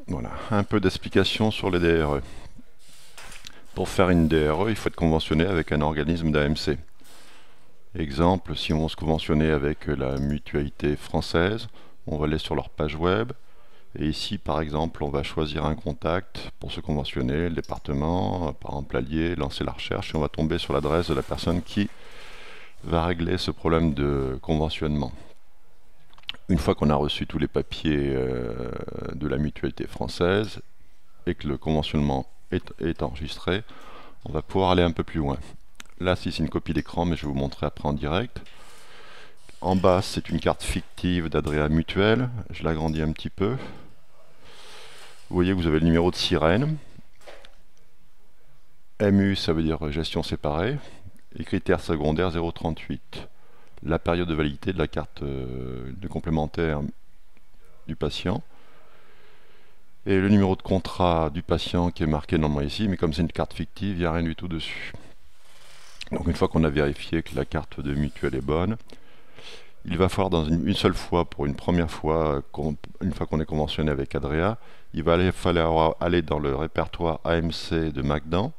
Voilà, un peu d'explication sur les DRE. Pour faire une DRE, il faut être conventionné avec un organisme d'AMC. Exemple, si on veut se conventionner avec la mutualité française, on va aller sur leur page web. Et ici, par exemple, on va choisir un contact pour se conventionner, le département, par exemple l'allié, lancer la recherche, et on va tomber sur l'adresse de la personne qui va régler ce problème de conventionnement. Une fois qu'on a reçu tous les papiers de la mutualité française et que le conventionnement est enregistré, on va pouvoir aller un peu plus loin. Là, c'est une copie d'écran, mais je vais vous montrer après en direct. En bas, c'est une carte fictive d'Adrea Mutuelle. Je l'agrandis un petit peu. Vous voyez que vous avez le numéro de sirène. MU, ça veut dire gestion séparée. Et critères secondaires 038. La période de validité de la carte de complémentaire du patient. Et le numéro de contrat du patient qui est marqué normalement ici, mais comme c'est une carte fictive, il n'y a rien du tout dessus. Donc une fois qu'on a vérifié que la carte de mutuelle est bonne, il va falloir dans une seule fois, pour une première fois, une fois qu'on est conventionné avec Adrea, il va falloir aller dans le répertoire AMC de Magdan,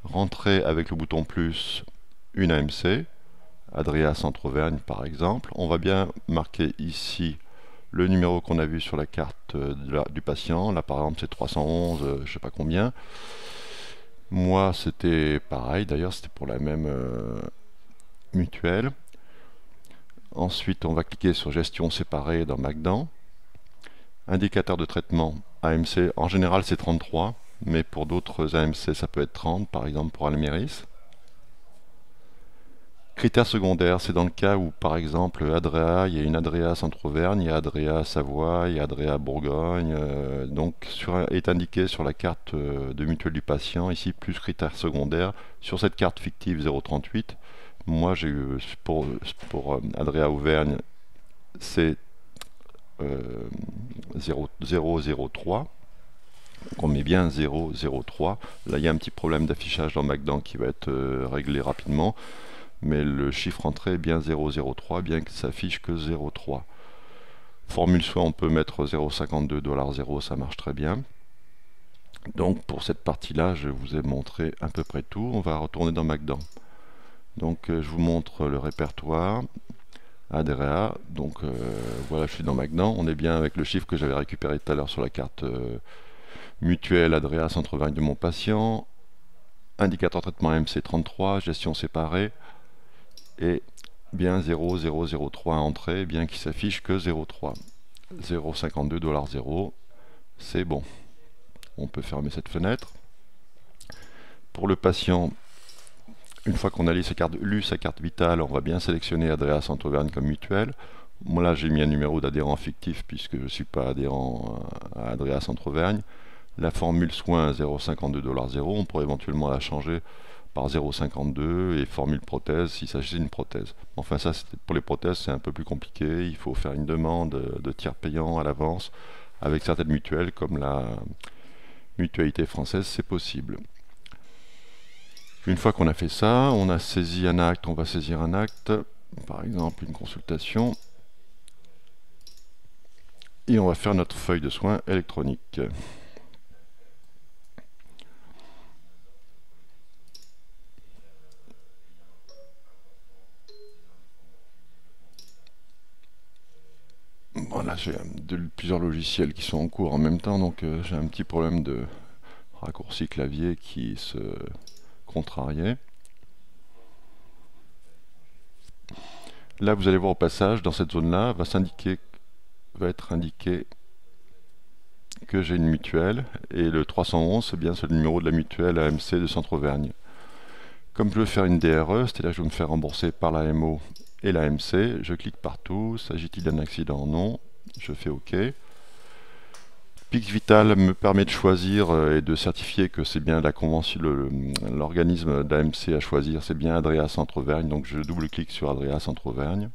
rentrer avec le bouton plus une AMC, Adrea Centre-Auvergne par exemple. On va bien marquer ici le numéro qu'on a vu sur la carte du patient. Là par exemple c'est 311, je ne sais pas combien. Moi c'était pareil, d'ailleurs c'était pour la même mutuelle. Ensuite, on va cliquer sur gestion séparée dans Magdan. Indicateur de traitement AMC, en général c'est 33, mais pour d'autres AMC ça peut être 30, par exemple pour Almeris. Critères secondaires, c'est dans le cas où par exemple Adrea, il y a une Adrea Centre-Auvergne, il y a Adrea Savoie, il y a Adrea Bourgogne, donc est indiqué sur la carte de mutuelle du patient, ici plus critères secondaires, sur cette carte fictive 038. Moi j'ai eu pour Adrea Auvergne, c'est 003. Donc on met bien 003. Là il y a un petit problème d'affichage dans Magdan qui va être réglé rapidement. Mais le chiffre entré est bien 003, bien qu'il s'affiche que 03. Formule soit on peut mettre 0,52 $0, ça marche très bien. Donc pour cette partie-là, je vous ai montré à peu près tout. On va retourner dans Magdan. Donc je vous montre le répertoire. Adrea, donc voilà, je suis dans Magdan. On est bien avec le chiffre que j'avais récupéré tout à l'heure sur la carte mutuelle Adrea Centre-Auvergne de mon patient. Indicateur traitement MC33, gestion séparée. Et bien 0,003 entrée, bien qu'il s'affiche que 0,3. 0,52 $0, c'est bon. On peut fermer cette fenêtre. Pour le patient, une fois qu'on a lu sa carte vitale, on va bien sélectionner Adrea Centre-Auvergne comme mutuelle. Moi là j'ai mis un numéro d'adhérent fictif puisque je ne suis pas adhérent à Adrea Centre-Auvergne. La formule soin 0,52 $0, on pourrait éventuellement la changer par 0,52 et formule prothèse s'il s'agit d'une prothèse. Enfin ça pour les prothèses c'est un peu plus compliqué, il faut faire une demande de tiers payant à l'avance. Avec certaines mutuelles comme la mutualité française c'est possible. Une fois qu'on a fait ça, on a saisi un acte, on va saisir un acte, par exemple une consultation, et on va faire notre feuille de soins électronique. Voilà, j'ai plusieurs logiciels qui sont en cours en même temps, donc j'ai un petit problème de raccourci clavier qui se contrariait. Là, vous allez voir au passage, dans cette zone-là, va être indiqué que j'ai une mutuelle, et le 311, c'est bien le numéro de la mutuelle AMC de Centre-Auvergne. Comme je veux faire une DRE, c'est-à-dire que je veux me faire rembourser par l'AMO et l'AMC, je clique partout, s'agit-il d'un accident? Non, je fais OK. Pic Vital me permet de choisir et de certifier que c'est bien la convention, l'organisme d'AMC à choisir, c'est bien Adrea Centre-Auvergne, donc je double-clique sur Adrea Centre-Auvergne.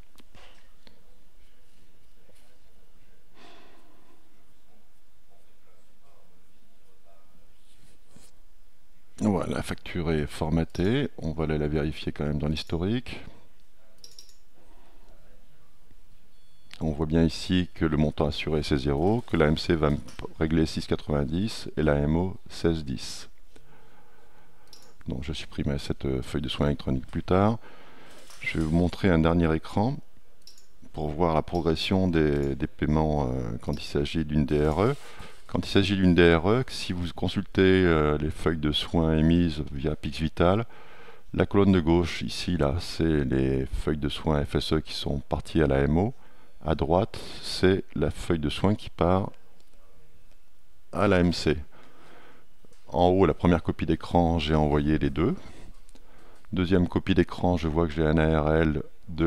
Voilà, la facture est formatée, on va aller la vérifier quand même dans l'historique. on voit bien ici que le montant assuré c'est 0, que l'AMC va me régler 6,90 et l'AMO 16,10. Donc je supprimerai cette feuille de soins électronique plus tard. Je vais vous montrer un dernier écran pour voir la progression des paiements quand il s'agit d'une DRE. Quand il s'agit d'une DRE, si vous consultez les feuilles de soins émises via Pixvital, la colonne de gauche, ici, là, c'est les feuilles de soins FSE qui sont parties à la MO. À droite, c'est la feuille de soins qui part à la MC. En haut, la première copie d'écran, j'ai envoyé les deux. Deuxième copie d'écran, je vois que j'ai un ARL de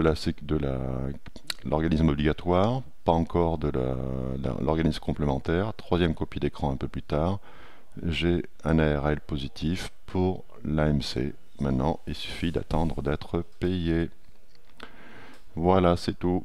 l'organisme obligatoire, pas encore de l'organisme complémentaire. Troisième copie d'écran un peu plus tard, j'ai un ARL positif pour l'AMC. Maintenant, il suffit d'attendre d'être payé. Voilà, c'est tout.